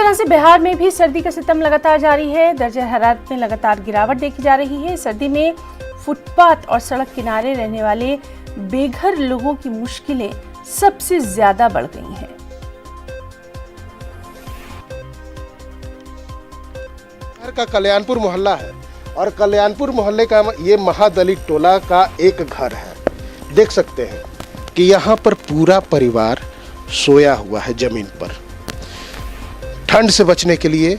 तरह से बिहार में भी सर्दी का सितम लगातार जारी है। दर्जे हरारत में लगातार गिरावट देखी जा रही है। सर्दी में फुटपाथ और सड़क किनारे रहने वाले बेघर लोगों की मुश्किलें सबसे ज्यादा बढ़ गई हैं। बिहार का कल्याणपुर मोहल्ला है और कल्याणपुर मोहल्ले का ये महादलित टोला का एक घर है। देख सकते हैं कि यहाँ पर पूरा परिवार सोया हुआ है जमीन पर ठंड से बचने के लिए।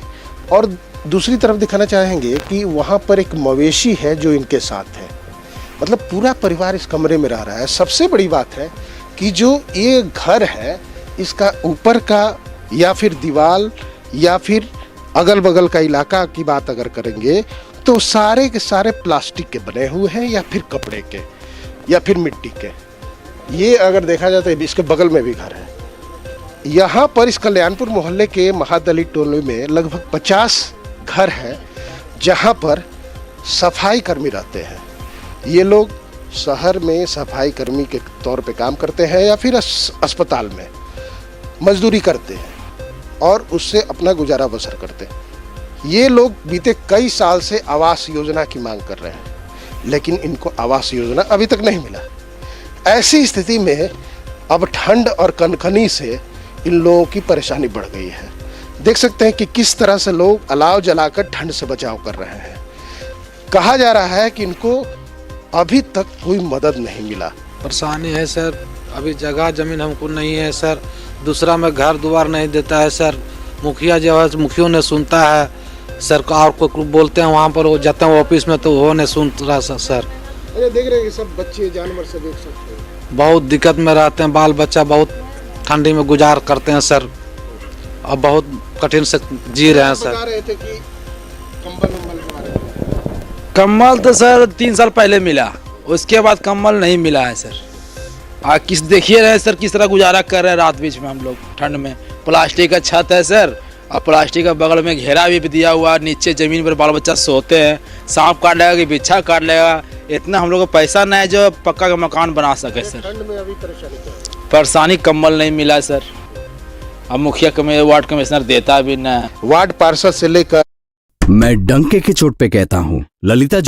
और दूसरी तरफ दिखाना चाहेंगे कि वहाँ पर एक मवेशी है जो इनके साथ है। मतलब पूरा परिवार इस कमरे में रह रहा है। सबसे बड़ी बात है कि जो ये घर है इसका ऊपर का या फिर दीवार या फिर अगल बगल का इलाका की बात अगर करेंगे तो सारे के सारे प्लास्टिक के बने हुए हैं या फिर कपड़े के या फिर मिट्टी के। ये अगर देखा जाए तो इसके बगल में भी घर है। यहाँ पर इस कल्याणपुर मोहल्ले के महादलित टोले में लगभग 50 घर हैं जहाँ पर सफाई कर्मी रहते हैं। ये लोग शहर में सफाई कर्मी के तौर पे काम करते हैं या फिर अस्पताल में मजदूरी करते हैं और उससे अपना गुजारा बसर करते हैं। ये लोग बीते कई साल से आवास योजना की मांग कर रहे हैं, लेकिन इनको आवास योजना अभी तक नहीं मिला। ऐसी स्थिति में अब ठंड और कनकनी से इन लोगों की परेशानी बढ़ गई है। देख सकते हैं कि किस तरह से लोग अलाव जलाकर ठंड से बचाव कर रहे हैं। कहा जा रहा है कि इनको अभी तक कोई मदद नहीं मिला। परेशानी है सर, अभी जगह जमीन हमको नहीं है सर। दूसरा में घर द्वार नहीं देता है सर। मुखिया जो है मुखियों ने सुनता है सरकार को बोलते हैं वहाँ पर वो जाते हैं ऑफिस में तो वो नहीं सुन रहा सर। देख रहे हैं सब बच्चे जानवर से देख सकते हैं बहुत दिक्कत में रहते हैं। बाल बच्चा बहुत ठंडी में गुजार करते हैं सर। अब बहुत कठिन से जी रहे हैं सर। बता रहे थे कि कंबल के बारे में। कम्बल तो सर 3 साल पहले मिला, उसके बाद कम्बल नहीं मिला है सर। किस देखिए रहे सर किस तरह गुजारा कर रहे हैं रात बीच में हम लोग ठंड में। प्लास्टिक का छत है सर और प्लास्टिक का बगल में घेरा भी दिया हुआ। नीचे जमीन पर बाल बच्चा सोते हैं। सांप काट लेगा कि बिच्छा काट लेगा। इतना हम लोग को पैसा नहीं है जो पक्का का मकान बना सके सर। ठंड में अभी परेशानी कम्बल नहीं मिला सर। अब मुखिया वार्ड कमिश्नर देता भी नहीं। वार्ड पार्षद से लेकर मैं डंके की चोट पे कहता हूँ ललिता